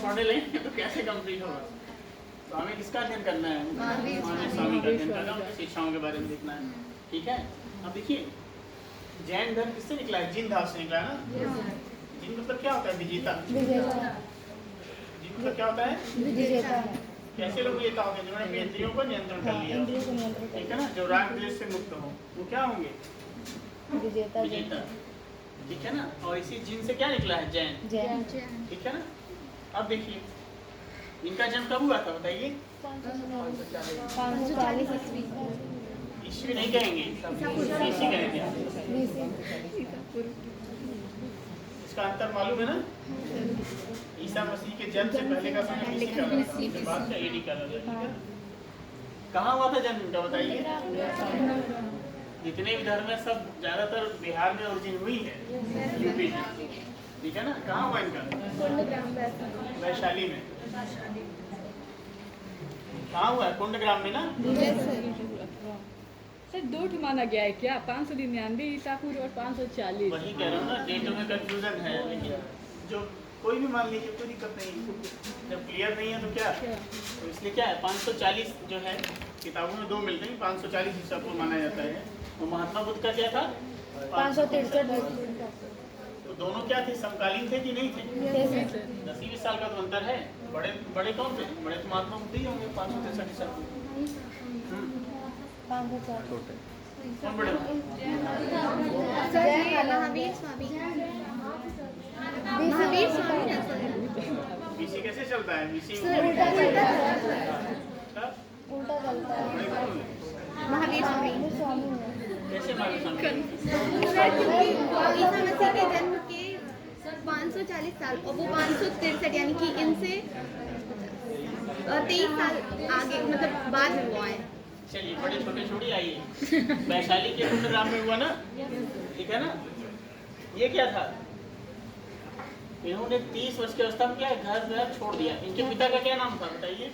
पढ़ने लगेंगे तो कैसे कंप्लीट होगा। तो हमें किसका अध्ययन करना है? महावीर स्वामी का अध्ययन करना है, उनकी शिक्षाओं के बारे में देखना है। ठीक है, अब देखिए जैन धर्म किससे निकला है? जिन धातु से निकला है ना। जिन मतलब क्या होता है? विजेता। जिन मतलब क्या होता है? विजेता। कैसे लोग विजेता होंगे? जिन्होंने अपने इंद्रियों को नियंत्रण कर लिया, ठीक है ना, जो राग द्वेष से मुक्त हो, वो क्या होंगे? विजेता। ठीक है ना। और इसी जिन से क्या निकला है? जैन। ठीक है ना। अब देखिए इनका जन्म कब हुआ था बताइए? 540 ईस्वी। ईस्वी नहीं कहेंगे, ईसी कहेंगे। इसका अंतर मालूम है ना? ईसा मसीह के जन्म से पहले का समय बीसी का लगा था, उसके बाद का एडी का लगा। ठीक है। कहाँ हुआ था जन्म इनका बताइए? जितने भी धर्म है सब ज्यादातर बिहार में ओरिजिन हुई है, यूपी में। ठीक है ना। कहाँ हुआ इनका? वैशाली में। कहाँ हुआ? कुंडग्राम में ना। सर दो ठो माना गया है क्या? 599 ईसा पूर्व और 540। वही कह रहा हूँ ना, डेटों में कंफ्यूजन है, लेकिन जो कोई भी मान लीजिए, कोई दिक्कत नहीं। जब क्लियर नहीं है तो क्या, तो इसलिए क्या है 540 जो है किताबों में दो मिलते हैं। 540 ईसा को माना जाता है। और महात्मा बुद्ध का क्या था? 563। तो दोनों क्या थे? समकालीन थे कि नहीं थे? 10-20 साल का तो अंतर है। बड़े बड़े कौन थे? बड़े तो महात्मा बुद्ध ही होंगे 563 ईसा को। 504। कौन बड़े होंगे? महावीर स्वामी। महावीर स्वामी बीसी कैसे चलता है? बीसी उल्टा चलता है। बड़े कौन होंगे? महावीर स्वामी। कैसे मालूम समझे? ईसा मसीह के जन्म के 540 साल और वो 563 यानी कि इनसे 23 साल आगे मतलब बाद में वो आए। चलिए बड़े छोटे छोटे आइए। वैशाली के कुंडग्राम में हुआ ना, ठीक है ना। ये क्या था? इन्होंने 30 वर्ष की अवस्था में क्या घर छोड़ दिया। इनके पिता का क्या नाम था बताइए?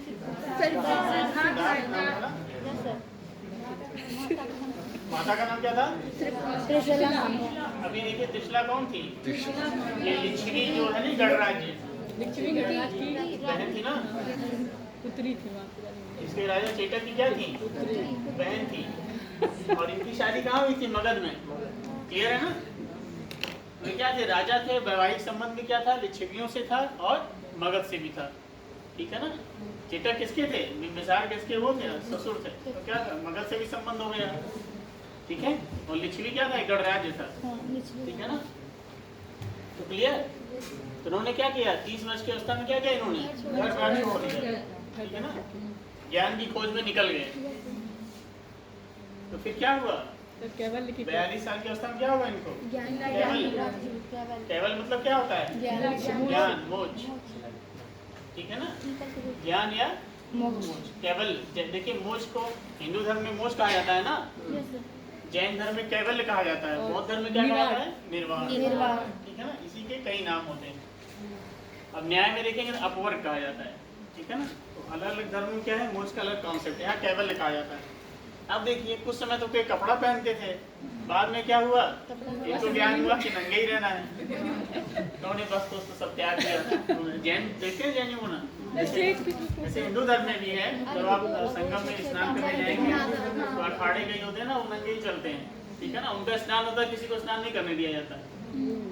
माता का नाम क्या था? त्रिशला। अभी देखिए त्रिशला कौन थी? ये लिच्छवी जो है ना गणराज्य, बहन थी ना। पुत्री थी वहाँ। इसके राजा चेटक की क्या थी? बहन थी। और इनकी शादी कहाँ हुई थी? मगध में। क्लियर है ना। तो क्या थे? राजा थे। वैवाहिक संबंध में क्या था? लिच्छवियों से था और मगध से भी था। ठीक है ना। चेटक किसके थे? बिंबिसार किसके वो थे? ससुर थे। तो क्या था? मगध से भी संबंध हो गया। ठीक है। और लिच्छवी क्या था? गणराज्य था। ठीक है ना। तो क्लियर। तो उन्होंने क्या किया? 30 वर्ष की अवस्था में क्या किया इन्होंने? घर बार छोड़ दिया। ठीक है ना। ज्ञान की खोज में निकल गए। तो फिर क्या हुआ? तो केवल 42 साल की अवस्था में क्या हुआ इनको? केवल मतलब क्या होता है? ज्ञान, मोक्ष। ठीक है ना। ज्ञान या मोक्ष। केवल देखिए मोक्ष को हिंदू धर्म में मोक्ष कहा जाता है ना। जैन धर्म में कैवल्य कहा जाता है। बौद्ध धर्म में क्या कहा जाता है? निर्वाण। ठीक है ना। इसी के कई नाम होते हैं। अब न्याय में देखेंगे तो अपवर्ग कहा जाता है। ठीक है ना। तो अलग अलग धर्म में क्या है? मोक्ष का अलग कॉन्सेप्ट है। यहाँ कैवल्य कहा जाता है। अब देखिए कुछ समय तो कोई कपड़ा पहनते थे, बाद में क्या हुआ? इनको ज्ञान हुआ कि नंगे ही रहना है, तो उन्हें बस तो सब त्याग किया। जैन देखते हैं जैनियों ना, जैसे हिंदू धर्म में भी है। जब आप संगम में स्नान करने जाएंगे तो अखाड़े गए होते हैं ना, वो नंगे ही चलते हैं। ठीक है ना। उनका स्नान होता है, किसी को स्नान नहीं करने दिया जाता।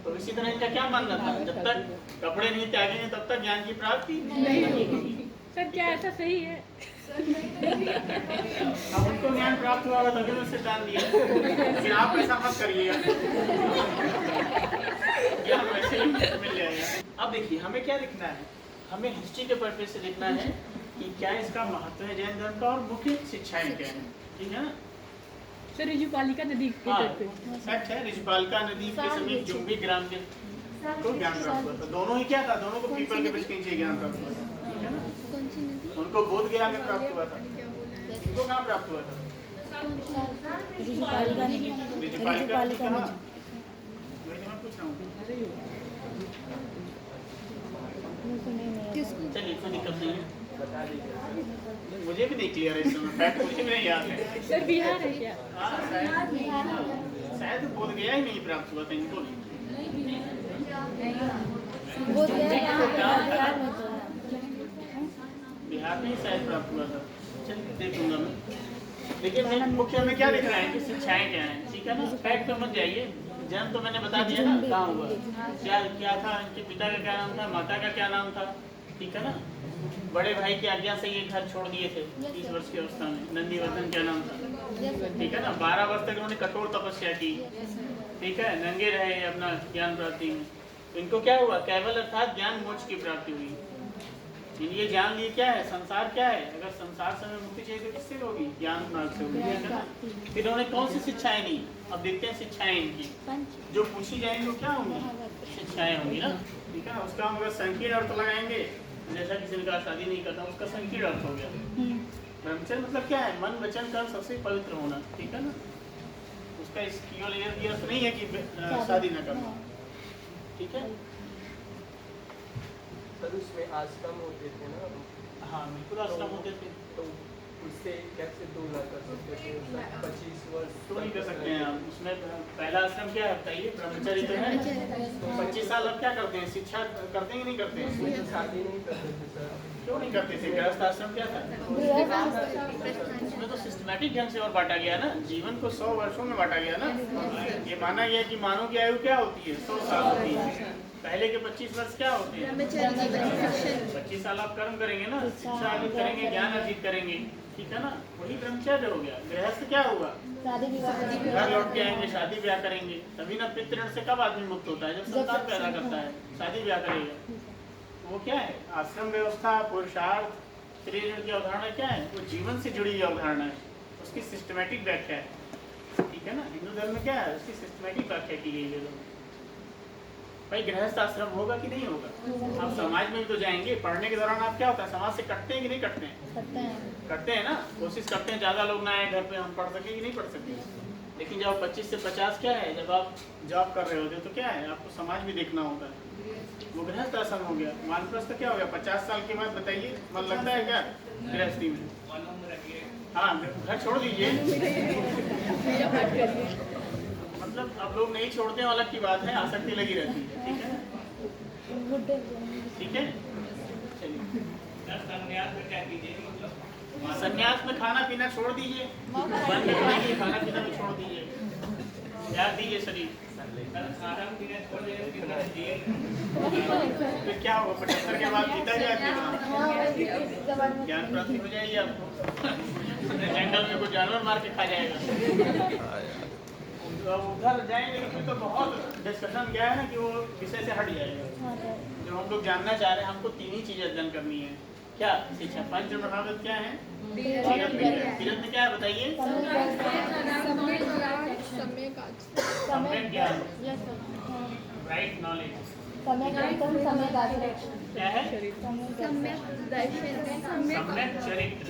तो इसी तरह इनका क्या मानना था? जब तक कपड़े नहीं त्यागेंगे तब तक ज्ञान की प्राप्ति नहीं होगी। सर क्या ऐसा सही है? अब उनको ज्ञान प्राप्त हुआ होगा तभी उससे दान दिया। लेकिन आप ऐसा मत करिएगा, ज्ञान वैसे ही मिल जाएगा। अब देखिए हमें क्या लिखना है? हमें हिस्ट्री के पर्पज से लिखना है कि क्या इसका महत्व है जैन धर्म का और मुख्य शिक्षाएं क्या है। ठीक है ना। सर ऋजुपालिका नदी के तट पे सच है। ऋजुपालिका नदी के समीप जुम्बी ग्राम के को ज्ञान प्राप्त हुआ था। दोनों ही क्या था? दोनों को पीपल के वृक्ष के नीचे ज्ञान प्राप्त हुआ था। ठीक है ना। उनको बोध गया में प्राप्त हुआ था। उनको कहाँ प्राप्त हुआ था? ऋजुपालिका कहाँ? मैं पूछ रहा हूँ। चलिए कोई दिक्कत नहीं है, मुझे भी नहीं क्लियर है इस समय। फैक्ट मुझे भी नहीं याद है। सर बिहार है क्या? शायद बोध गया ही नहीं प्राप्त हुआ था इनको। याद नहीं शायद प्राप्त हुआ था, चलिए देखूंगा मैं। लेकिन मुख्य में क्या लिख रहा है कि शिक्षाएं क्या हैं, ठीक है ना। फैक्ट पे मत जाइए, जन्म तो मैंने बता दिया ना कहाँ हुआ, क्या था, इनके पिता का क्या नाम था, माता का क्या नाम था, ठीक है ना। बड़े भाई की आज्ञा से ये घर छोड़ दिए थे 30 वर्ष की अवस्था में, नंदीवर्धन क्या नाम था, ठीक है ना। 12 वर्ष तक उन्होंने कठोर तपस्या की, ठीक है, नंगे रहे अपना ज्ञान प्राप्ति में। तो इनको क्या हुआ, केवल अर्थात ज्ञान मोक्ष की प्राप्ति हुई। ये जान लिए क्या है, संसार क्या है। अगर संसार से हमें मुक्ति चाहिए तो किससे होगी, ज्ञान मार्ग से होगी, ठीक है ना। फिर उन्होंने कौन सी शिक्षाएं दी, अब देखते हैं शिक्षाएं इनकी जो पूछी जाएंगी वो क्या होंगी, शिक्षाएं होंगी ना, ठीक है ना। उसका हम अगर संकीर्ण अर्थ लगाएंगे, जैसा किसी ने कहा शादी नहीं करता, उसका संकीर्ण अर्थ हो गया। ब्रह्मचर्य मतलब क्या है, मन वचन कर्म सबसे पवित्र होना, ठीक है ना। उसका इस केवल ये अर्थ नहीं है कि शादी न करना, ठीक है। सर उसमें आश्रम होते थे ना। हाँ बिल्कुल आश्रम होते थे, तो उससे कैसे तुलना कर सकते थे, 25 वर्ष तो नहीं कर सकते हैं आप। उसमें पहला आश्रम क्या है बताइए, ब्रह्मचर्य तो है। तो 25 साल अब क्या करते हैं, शिक्षा करते हैं कि नहीं करते हैं, शादी नहीं करते थे सर। क्यों नहीं करते थे, गृहस्थ आश्रम क्या था। उसमें तो सिस्टमैटिक ढंग से और बांटा गया ना, जीवन को 100 वर्षों में बांटा गया ना। ये माना गया कि मानव की आयु क्या होती है, 100 साल होती है। पहले के 25 वर्ष क्या होते हैं, 25 साल आप कर्म करेंगे ना, शिक्षा अर्जित करेंगे, ज्ञान अर्जित करेंगे, ठीक है ना। वही ब्रह्मचर्य हो गया। गृहस्थ क्या हुआ, घर लौट के आएंगे, शादी ब्याह करेंगे, तभी ना पितृण से कब आदमी मुक्त होता है, जब संतान पैदा करता है, शादी ब्याह करेगा। वो क्या है, आश्रम व्यवस्था, पुरुषार्थ, स्त्री ऋण की अवधारणा क्या है, वो जीवन से जुड़ी हुई अवधारणा है, उसकी सिस्टमेटिक व्याख्या है, ठीक है ना। हिंदू धर्म में क्या है, उसकी सिस्टमेटिक व्याख्या की गई है। भाई गृहस्थ आश्रम होगा कि नहीं होगा, आप समाज में भी तो जाएंगे, पढ़ने के दौरान आप क्या होता है, समाज से कटते हैं कि नहीं कटते हैं, कटते हैं ना। कोशिश करते हैं ज़्यादा लोग ना आए घर पे, हम पढ़ सके कि नहीं पढ़ सके। लेकिन जब 25 से 50 क्या है, जब आप जॉब कर रहे होते हो तो क्या है, आपको समाज भी देखना होता है, वो गृहस्थ आश्रम हो गया। वानप्रस्थ क्या हो गया, 50 साल के बाद बताइए मन लगता है क्या गृहस्थी में। हाँ घर छोड़ दीजिए, मतलब अब लोग नहीं छोड़ते हैं अलग की बात है, आसक्ति लगी रहती है, ठीक है, ठीक है। चलिए संन्यास में खाना पीना छोड़ दीजिए, बंद करिए, खाना पीना भी छोड़ दीजिए, त्याग दीजिए शरीर। फिर क्या होगा, 75 के बाद जीता जाए, ज्ञान प्राप्ति हो जाएगी आपको, जंगल में कोई जानवर मार के खा जाएगा। तो उधर जाएंगे तो फिर तो बहुत डिस्कशन क्या है ना कि वो विषय से हट जाएगा। जो हम लोग जानना चाह रहे हैं, हमको 3 ही चीजें अध्ययन करनी है, क्या शिक्षा, पंच महावत क्या है, तीरथ में क्या है बताइए, सम्यक ज्ञान, राइट नॉलेज, क्या है, सम्यक दर्शन, सम्यक चरित्र,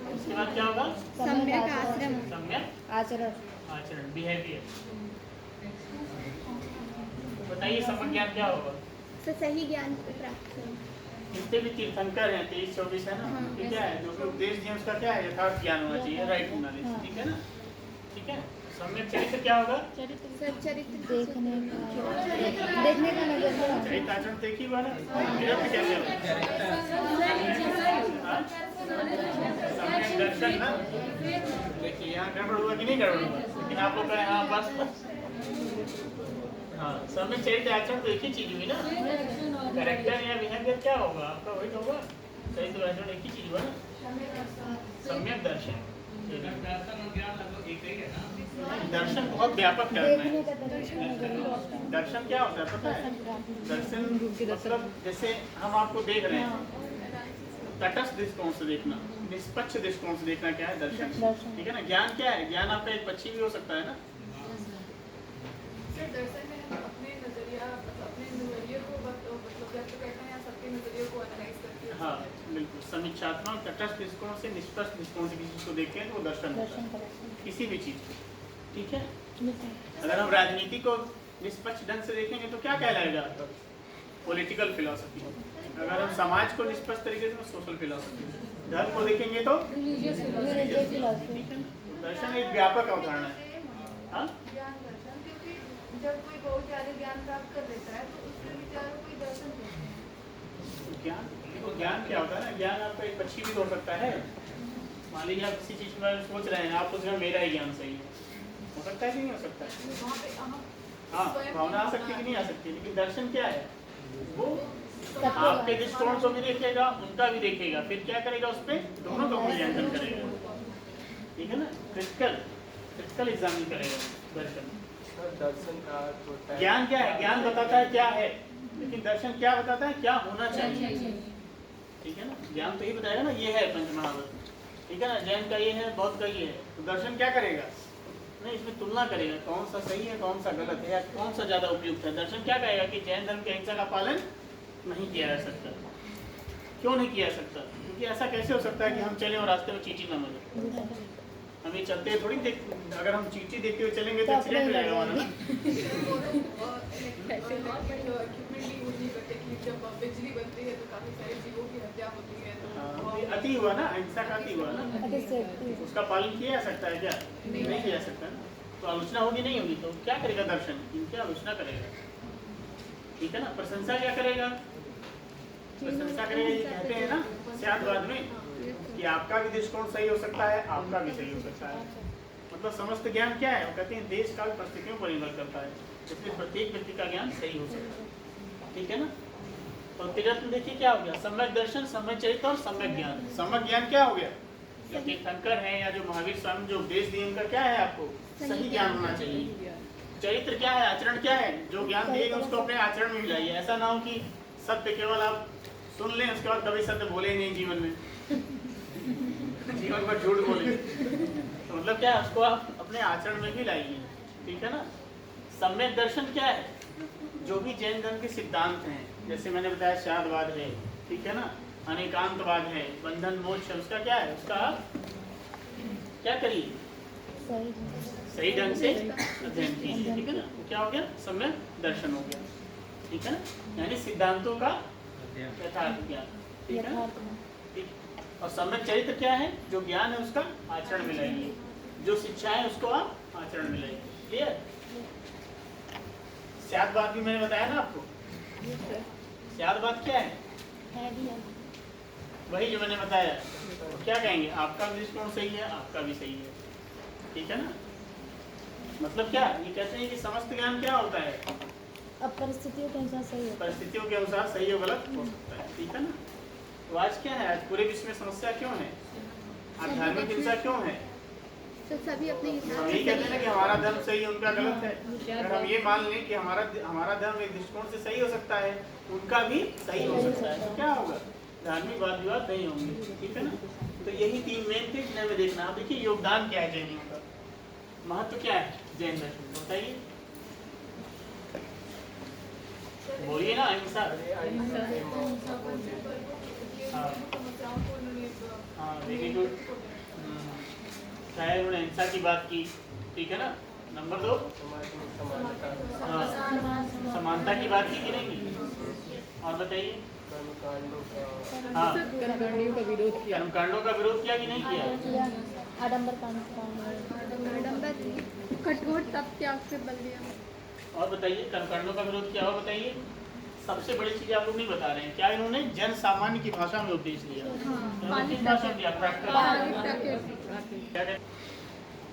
उसके बाद क्या होगा, सम्यक आश्रम, सम्यक आचरण, बिहेवियर। बताइए सम्यक ज्ञान क्या होगा, सही ज्ञान प्राप्त करें। जितने भी तीर्थंकर हैं 23-24 है ना, ये क्या है, जो भी उपदेश दिए उसका क्या है, यथार्थ ज्ञान होना चाहिए, राइट नॉलेज, ठीक है ना, ठीक है। सम्यक चरित्र क्या होगा, चरित्र देखने का नजरिया, चरित्र आचरण देखी हुआ ना, मेरा भी कैसे होगा, सम्यक दर्शन ना। देखिए यहाँ गड़बड़ हुआ कि नहीं गड़बड़ हुआ, लेकिन आप लोग का यहाँ बस हाँ सम्यक चरित्र आचरण तो एक ही चीज हुई ना, कैरेक्टर या बिहेवियर क्या होगा आपका, वही होगा, चरित्र आचरण एक ही चीज हुआ ना। सम्यक दर्शन, दर्शन बहुत व्यापक टर्म है। दर्शन क्या होता है पता है, दर्शन मतलब जैसे हम आपको देख रहे हैं, तटस्थ दृष्टिकोण से देखना, निष्पक्ष दृष्टिकोण से देखना क्या है दर्शन, ठीक है ना। ज्ञान क्या है, ज्ञान आपका एक पक्षी भी हो सकता है ना। दर्शन में हम अपने नजरिया अपने नजरिए को व्यक्त करते हैं या सबके नजरिए को एनालाइज करते हैं। हाँ बिल्कुल, समीक्षात्मक तटस्थ दृष्टिकोण से निष्पक्ष दृष्टिकोण से किसी चीज को देखते हैं तो वो दर्शन होता है, किसी भी चीज को, ठीक है। अगर हम राजनीति को निष्पक्ष ढंग से देखेंगे तो क्या कहलाएगा, पॉलिटिकल फिलॉसफी। अगर हम समाज को निष्पक्ष तरीके से, सोशल फिलॉसफी। धर्म को देखेंगे तो दर्शन एक व्यापक अवधारणा है। हाँ जब कोई बहुत ज्यादा ज्ञान प्राप्त कर लेता है तो उसके विचारों कोई दर्शन होता है। ज्ञान, देखो ज्ञान क्या होता है ना, ज्ञान आपका एक पक्षी भी हो सकता है। मान लीजिए आप किसी चीज़ के बारे में सोच रहे हैं, आप सोच रहे हैं मेरा ही ज्ञान सही है, हो सकता है कि नहीं हो सकता है? वहाँ पे हम हाँ, स्वयं भावना आ सकती है कि नहीं आ सकती, लेकिन दर्शन क्या है, वो आपके दृष्टिकोण को भी देखेगा, उनका भी देखेगा, फिर क्या करेगा, उस पर दोनों का मूल्यांकन करेगा, ठीक है ना। क्रिटिकल एग्जामिन करेगा दर्शन। दर्शन का अर्थ होता है ज्ञान क्या है, ज्ञान बताता है क्या है, लेकिन दर्शन क्या बताता है, क्या होना चाहिए, ठीक है ना। ज्ञान तो ही बताएगा ना, ये है पंचमहाभूत, ठीक है ना, जैन का ये है, बौद्ध का ये है, तो दर्शन क्या करेगा, नहीं इसमें तुलना करेगा, कौन सा सही है कौन सा गलत है, या कौन सा ज्यादा उपयुक्त है। दर्शन क्या कहेगा कि जैन धर्म की अहिंसा का पालन नहीं किया जा सकता। क्यों नहीं किया जा सकता, क्योंकि ऐसा कैसे हो सकता है कि हम चले और रास्ते में चींटी न मिले, हम ये चलते थोड़ी देख, अगर हम चींटी देखते हुए चलेंगे तो एक्सीडेंट हो जाएगा हमारा ना। इक्विपमेंट भी यूज नहीं करते कि जब बिजली बनती है तो काफी सारे जीवों की हत्या होती है, तो ये अति हुआ ना, अहिंसा का अति हुआ ना, उसका पालन किया जा सकता है क्या, नहीं किया जा सकता ना। तो आलोचना होगी नहीं होगी, तो क्या करेगा दर्शन, इनकी आलोचना करेगा, ठीक है ना। प्रशंसा क्या करेगा, प्रशंसा करेगा, ये कहते हैं ना स्यादवाद में कि आपका भी दृष्टिकोण सही हो सकता है, आपका भी सही हो सकता है। मतलब समस्त ज्ञान क्या है, वो कहते हैं देश काल परिस्थितियों पर निर्भर करता है, इसलिए प्रत्येक व्यक्ति का ज्ञान सही हो सकता है, ठीक है ना। तो त्रिरत्न देखिए क्या हो गया, सम्यक दर्शन, सम्यक चरित्र और सम्यक ज्ञान। सम्यक ज्ञान क्या हो गया, जो तीर्थंकर है या जो महावीर स्वामी जो उपदेश दिए उनका क्या है, आपको सही ज्ञान होना चाहिए। चरित्र क्या है, आचरण क्या है, जो ज्ञान दिएगा उसको अपने आचरण में मिलाइए। ऐसा ना हो कि सत्य केवल आप सुन लें, उसके बाद कभी सत्य बोले ही नहीं जीवन में, जीवन पर झूठ बोले, तो मतलब क्या है, उसको आप अपने आचरण में भी लाइए, ठीक है ना। सम्यक दर्शन क्या है, जो भी जैन धर्म के सिद्धांत हैं, जैसे मैंने बताया शादवाद है, ठीक है ना, अनेकांतवाद है, बंधन मोक्ष है, उसका क्या है, उसका क्या करिए, सही ढंग से अध्ययन कीजिए, ठीक है ना। तो क्या हो गया, सम्यक दर्शन हो गया, ठीक है ना, यानी सिद्धांतों का यथार्थ ज्ञान, ठीक है ना। ठीक। और सम्यक चरित्र क्या है, जो ज्ञान है उसका आचरण में लाइए, जो शिक्षा है उसको आप आचरण में लाइए, क्लियर। स्यादवाद भी मैंने बताया ना आपको, स्यादवाद क्या है, वही जो मैंने बताया, तो क्या कहेंगे, आपका भी दृष्टिकोण सही है, आपका भी सही है, ठीक है ना। मतलब क्या, ये कहते हैं कि समस्त ज्ञान क्या होता है, अब परिस्थितियों के अनुसार सही है, परिस्थितियों के अनुसार सही और गलत हो सकता है, ठीक है ना। तो आज क्या है, आज पूरे विश्व में समस्या क्यों है, आज धार्मिक हिंसा क्यों है, तो सभी अपने हिसाब हम यही कहते हैं ना कि हमारा धर्म सही है उनका गलत है। अगर हम ये मान लें कि हमारा धर्म एक दृष्टिकोण से सही हो सकता है, उनका भी सही हो सकता है, तो क्या होगा, धार्मिक वाद विवाद नहीं होंगे, ठीक है ना। तो यही तीन मेन थे जिन्हें हमें देखना। आप देखिए योगदान क्या है जैनियों का, महत्व क्या है जैन दर्शन, बताइए, बोलिए ना, अहिंसा, समस्याओं को उन्होंने हाँ वेरी गुड, चाहे उन्होंने अहिंसा की बात की, ठीक है ना। नंबर 2, हाँ समानता की बात की कि नहीं की, और बताइए, हाँ कर्मकांडों का विरोध किया कि नहीं किया, आडंबर आडंबर कठोर तप त्याग से बल दिया। और बताइए कर्मकांडों का विरोध किया, और बताइए सबसे बड़ी चीज आप लोग नहीं बता रहे हैं, क्या इन्होंने जन सामान्य की भाषा में उपदेश दिया, इन्होंने किस भाषा में दिया, प्रैक्टिकल,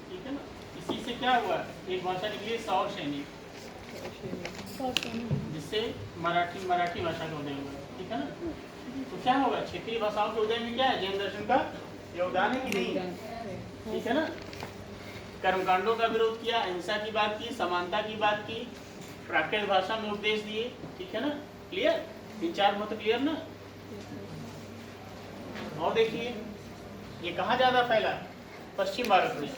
ठीक है ना। इसी से क्या हुआ, एक भाषा निकली सौर सैनिक, जिससे मराठी भाषा का उदय हुआ, ठीक है ना। तो क्या होगा, क्षेत्रीय भाषाओं के उदय में क्या है, जैन दर्शन का योगदान है कि नहीं, ठीक है ना। कर्मकांडों का विरोध किया, अहिंसा की बात की, समानता की बात की, प्राकृत भाषा में उपदेश दिए, ठीक है ना। क्लियर, 3-4 मत क्लियर ना। और देखिए ये कहाँ ज्यादा फैला, पश्चिम भारत में,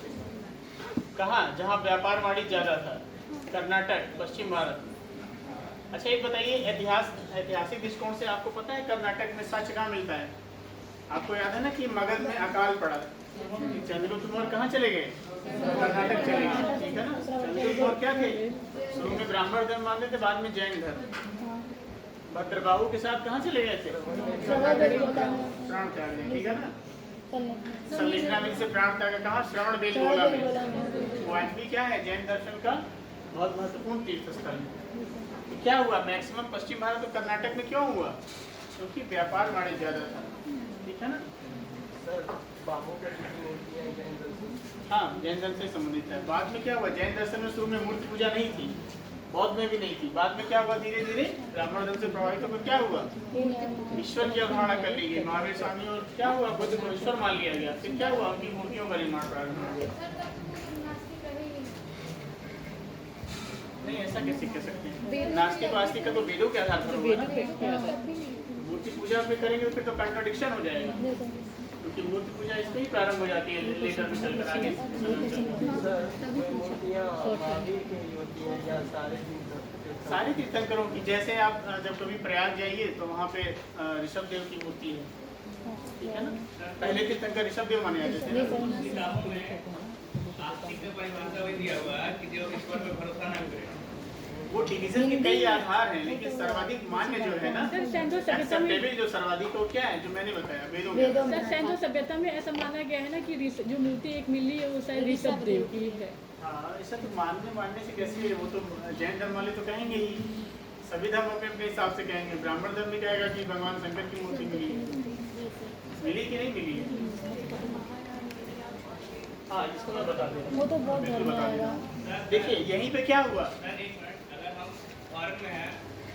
कहाँ, जहाँ व्यापार वाणिज्य ज्यादा था, कर्नाटक, पश्चिम भारत। अच्छा एक बताइए, ऐतिहासिक दृष्टिकोण से आपको पता है कर्नाटक में सच कहाँ मिलता है, आपको याद है ना कि मगध में अकाल पड़ा, चंद्रगुप्त मौर्य कहाँ चले गए, कर्नाटक चले गए, ठीक है ना। चंद्रगुप्त मौर्य क्या थे, शुरू में ब्राह्मण धर्म मानते थे, बाद में जैन धर्म। भद्रबाहु के साथ कहाँ चले गए थे, प्राण त्याग, ठीक है ना। संलेखना में से प्राण त्याग कहाँ, श्रवण बेलगोला में, वो आज भी क्या है जैन दर्शन का बहुत महत्वपूर्ण तीर्थ स्थल है। तो क्या हुआ, मैक्सिमम पश्चिम भारत और कर्नाटक में क्यों हुआ, क्योंकि व्यापार वाणिज्य ज़्यादा था, ठीक है ना। सर बाहुबली की मूर्तियाँ जैन दर्शन हाँ, जैन धर्म से संबंधित है। बाद में क्या हुआ, जैन दर्शन में शुरू में मूर्ति पूजा नहीं थी, बौद्ध में भी नहीं थी। बाद में क्या हुआ, धीरे धीरे ब्राह्मण धर्म से प्रभावित होकर क्या हुआ, ईश्वर की अवधारणा कर ली गई। महावीर स्वामी और क्या हुआ, बुद्ध को ईश्वर मान लिया गया। फिर क्या हुआ, उनकी मूर्तियों का निर्माण प्रारंभ हो गया। नहीं, ऐसा कैसे कह सकते हैं, नास्तिक वास्तिक का तो वेदों के आधार पर होगा ना। मूर्ति पूजा पे करेंगे तो फिर तो कंट्राडिक्शन हो जाएगा, क्योंकि मूर्ति पूजा इसमें ही प्रारंभ हो जाती है, लेटर में चलकर आगे सर वो मूर्तियाँ महावीर की ही होती हैं या सारे तीर्थंकरों की। जैसे आप जब कभी प्रयाग जाइए तो वहाँ पे ऋषभ देव की मूर्ति है, ठीक है ना। पहले तीर्थंकर ऋषभ देव माने जाते थे ना। आस्तिक का परिभाषा भी दिया हुआ है कि जो ईश्वर पे भरोसा नहीं करे। वो डिवीजन के कई आधार हैं, लेकिन सर्वाधिक मान्य जो है ना, एक्सेप्टेबल जो सर्वाधिक वो क्या है, जो मैंने बताया वेदों में। सर सैन्य सभ्यता में ऐसा माना गया है ना कि जो मूर्ति एक मिली है वो शायद ऋषभ देव की है। हाँ, ऐसा तो मानने से कैसे है, वो तो जैन धर्म वाले तो कहेंगे ही, सभी धर्म अपने अपने हिसाब से कहेंगे। ब्राह्मण धर्म भी कहेगा कि भगवान शंकर की मूर्ति मिली कि नहीं मिली है। हाँ, इसको मैं बता देता हूँ, वो तो बहुत बिल्कुल धर्म बता आएगा। देता हूँ। देखिए यहीं पे क्या हुआ, सर एक मिनट, अगर हम भारत में है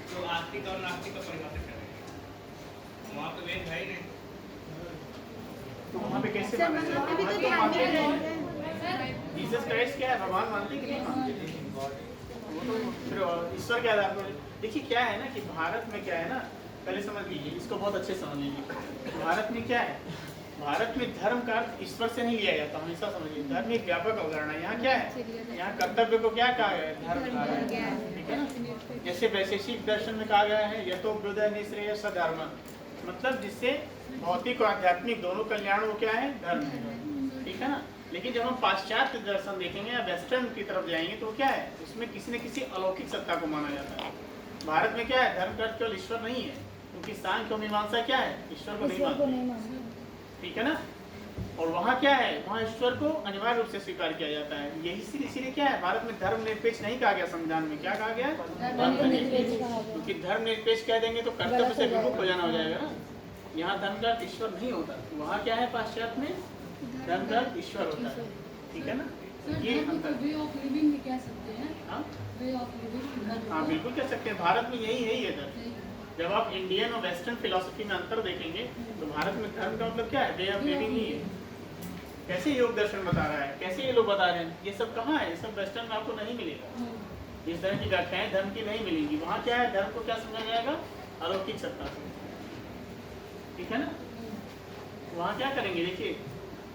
तो आस्तिक और नास्तिक का परिभाषा करेंगे, वहाँ पे वेद है ही नहीं। तो वहाँ पे कैसे सर, माना वहाँ पे भी तो जाएगा? ध्यान मानते दिया हैं जीसस क्राइस्ट क्या है, भगवान मानते कि नहीं मानते। वो तो फिर ईश्वर के आधार पर। देखिए क्या है ना कि भारत में क्या है ना, पहले समझ लीजिए, इसको बहुत अच्छे समझ लीजिए। भारत में क्या है, भारत में धर्म का अर्थ ईश्वर से नहीं लिया जाता, हमेशा समझिए। धर्म एक व्यापक अवधारणा। यहाँ क्या है, यहाँ कर्तव्य को क्या कहा गया है, धर्म कहा गया है, ठीक है ना। जैसे वैशेषिक दर्शन में कहा गया है यतोभ्युदय निश्रेयः सधर्म, मतलब जिससे भौतिक और आध्यात्मिक दोनों कल्याण वो क्या है, धर्म है, ठीक है ना। लेकिन जब हम पाश्चात्य दर्शन देखेंगे या वेस्टर्न की तरफ जाएंगे तो क्या है, उसमें किसी न किसी अलौकिक सत्ता को माना जाता है। भारत में क्या है, धर्म का अर्थ केवल ईश्वर नहीं है, क्योंकि सांख्य और मीमांसा क्या है, ईश्वर को नहीं मानते, ठीक है ना। और वहाँ क्या है, वहाँ ईश्वर को अनिवार्य रूप से स्वीकार किया जाता है। यही इसीलिए क्या है, भारत में धर्म निरपेक्ष नहीं कहा गया, संविधान में क्या कहा गया, धर्मनिरपेक्ष कहा गया। क्योंकि धर्म निरपेक्ष कह देंगे तो कर्तव्य से विमुख हो जाना हो जाएगा ना। यहाँ धर्म का ईश्वर नहीं होता, वहाँ क्या है, पाश्चात्य में धर्म का ईश्वर होता है, ठीक है ना। ये अंतर। वे ऑफ लिविंग भी कह सकते हैं। हाँ वे ऑफ लिविंग। हाँ, बिल्कुल कह सकते हैं। भारत में यही है धर्म। जब आप इंडियन और वेस्टर्न फिलॉसफी में अंतर देखेंगे तो भारत में धर्म का मतलब क्या है, वे ऑफ लिविंग ही है। कैसे योग दर्शन बता रहा है, कैसे ये लोग बता रहे हैं, ये सब कहाँ है, ये सब वेस्टर्न में आपको नहीं मिलेगा। इस तरह की व्याख्याएं धर्म की नहीं मिलेंगी। वहाँ क्या है, धर्म को क्या समझा जाएगा, अलौकिक सत्ता से, ठीक है ना। वहाँ क्या करेंगे, देखिए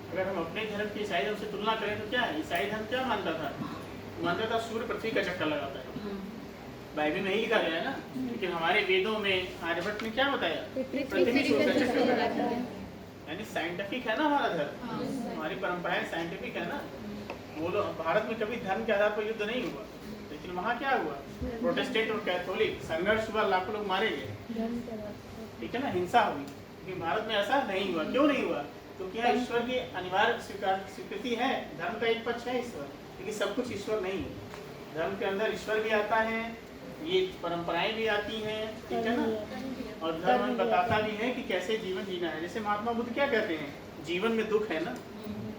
अगर हम अपने धर्म की ईसाई धर्म से तुलना करें तो क्या है, ईसाई धर्म क्या मानता था सूर्य पृथ्वी का चक्कर लगाता है, बाइबल में ही लिखा गया है ना। लेकिन हमारे वेदों में आर्यभट्ट ने क्या बताया, पृथ्वी सूर्य का चक्कर लगाता है, यानी साइंटिफिक है ना हमारा धर्म, हमारी परंपराएं साइंटिफिक है ना। वो लोग, भारत में कभी धर्म के आधार पर युद्ध नहीं हुआ, लेकिन वहाँ क्या हुआ, प्रोटेस्टेंट और कैथोलिक संघर्ष हुआ, लाखों लोग मारे गए, ठीक है ना, हिंसा हुई। लेकिन भारत में ऐसा नहीं हुआ। क्यों नहीं हुआ, क्योंकि यहाँ ईश्वर की अनिवार्य स्वीकृति है। धर्म का एक पक्ष है ईश्वर, लेकिन सब कुछ ईश्वर नहीं है। धर्म के अंदर ईश्वर भी आता है, ये परंपराएं भी आती हैं, ठीक है ना। और धर्म हमें बताता भी है कि कैसे जीवन जीना है। जैसे महात्मा बुद्ध क्या कहते हैं, जीवन में दुख है ना,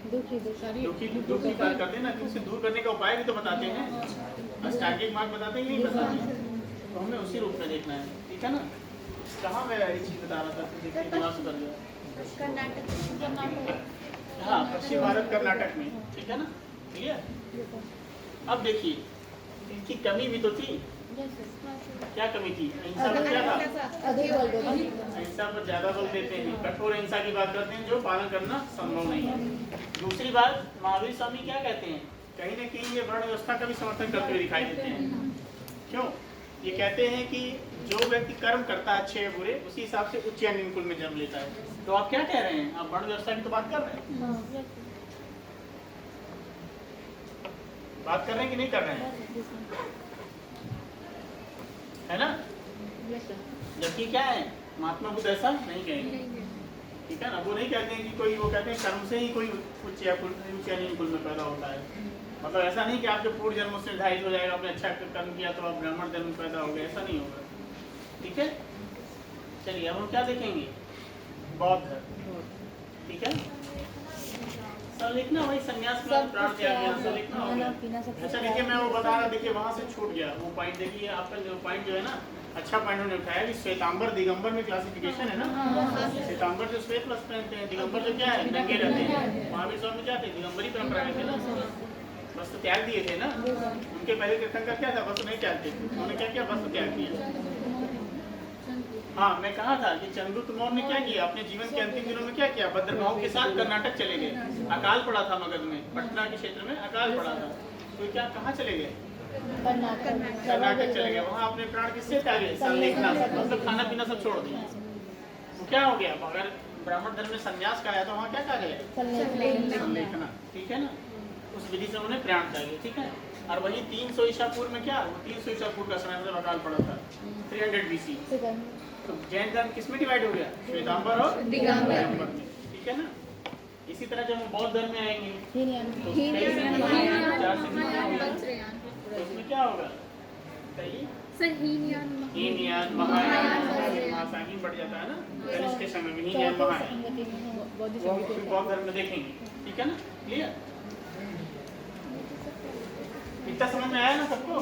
दुखी पार करते हैं ना, तो उसे दूर करने का उपाय भी तो बताते हैं, अष्टांगिक मार्ग बताते हैं, यही बताते हैं। तो हमें उसी रूप में देखना है, ठीक है ना। कहाँ मैं ये चीज बता रहा था, देखिए दिमाग से कर गया। कर्नाटक। हाँ, पश्चिम भारत कर्नाटक में, ठीक है ना, ठीक है। अब देखिए इनकी कमी भी तो थी, क्या कमी थी, अहिंसा पर क्या था, अहिंसा पर ज्यादा बल देते हैं, कठोर अहिंसा की बात करते हैं जो पालन करना संभव नहीं है। दूसरी बात, महावीर स्वामी क्या कहते हैं, कहीं ना कहीं ये वर्ण व्यवस्था का भी समर्थन करते हुए दिखाई देते हैं। क्यों, ये कहते हैं कि जो व्यक्ति कर्म करता है अच्छे या बुरे, उसी हिसाब से उच्च या निम्न कुल में जन्म लेता है। तो आप क्या कह रहे हैं, आप वर्ण व्यवस्था की तो बात कर रहे हैं, बात कर रहे हैं कि नहीं कर रहे हैं, है ना। जबकि क्या है, महात्मा बुद्ध ऐसा नहीं कहेंगे, ठीक है ना। वो नहीं कहते हैं कि कोई, वो कहते हैं कर्म से ही कोई उच्च या निम्न कुल में पैदा होता है। मतलब ऐसा नहीं कि आपके पूर्व जन्मों से निर्धारित हो जाएगा, आपने अच्छा कर्म किया तो आप ब्राह्मण जन्म पैदा हो गए, ऐसा नहीं होगा, ठीक है। चलिए अब हम क्या देखेंगे, बौद्ध धर्म, ठीक है। सब लिखना वही संन्यास में सब प्राण त्याग यहाँ सब लिखना खाना होगा। पीना सब अच्छा देखिए मैं वो बता रहा, देखिए वहाँ से छूट गया वो पॉइंट, देखिए आपका जो पॉइंट जो है ना, अच्छा पॉइंट उन्होंने उठाया कि श्वेतांबर दिगंबर में क्लासिफिकेशन है ना। श्वेतांबर जो श्वेत वस्त्र पहनते हैं, दिगंबर जो क्या है नंगे रहते हैं। महावीर स्वामी क्या थे, दिगंबरी परंपरा के थे ना, वस्त्र त्याग दिए थे ना। उनके पहले तीर्थंकर क्या था, वस्त्र नहीं त्यागते थे, उन्होंने क्या किया, वस्त्र त्याग किया। हाँ मैं कहा था कि चंद्रगुप्त मौर्य ने क्या किया, अपने जीवन के अंतिम दिनों में क्या किया, भद्रभाव के साथ कर्नाटक चले गए। अकाल पड़ा था मगध में, पटना के क्षेत्र में अकाल पड़ा था, तो क्या कहाँ चले गए, कर्नाटक चले गए। वहाँ अपने प्राण किससे त्यागे, संलेखना से, मतलब खाना पीना सब छोड़ दिया। तो क्या हो गया, अगर ब्राह्मण धर्म में संन्यास का आया तो वहाँ क्या कहा गया, संलेखना, ठीक है ना। उस विधि से उन्हें प्राण त्यागे, ठीक है। और वही 300 ईसा पूर्व में क्या, 300 ईसा पूर्व का समय मतलब अकाल पड़ा था, 300 BC। तो जैन धर्म किसमें डिवाइड हो गया, श्वेतांबर और दिगंबर में, ठीक है ना। इसी तरह जब हम बौद्ध धर्म में आएंगे तो उसमें क्या होगा, हीनयान, महायान, हीन बढ़ जाता है ना, कनिष्क के समय में हीनयान महायान, वो हम फिर बौद्ध धर्म में देखेंगे, ठीक है ना। क्लियर, इतना समझ में आया ना सबको।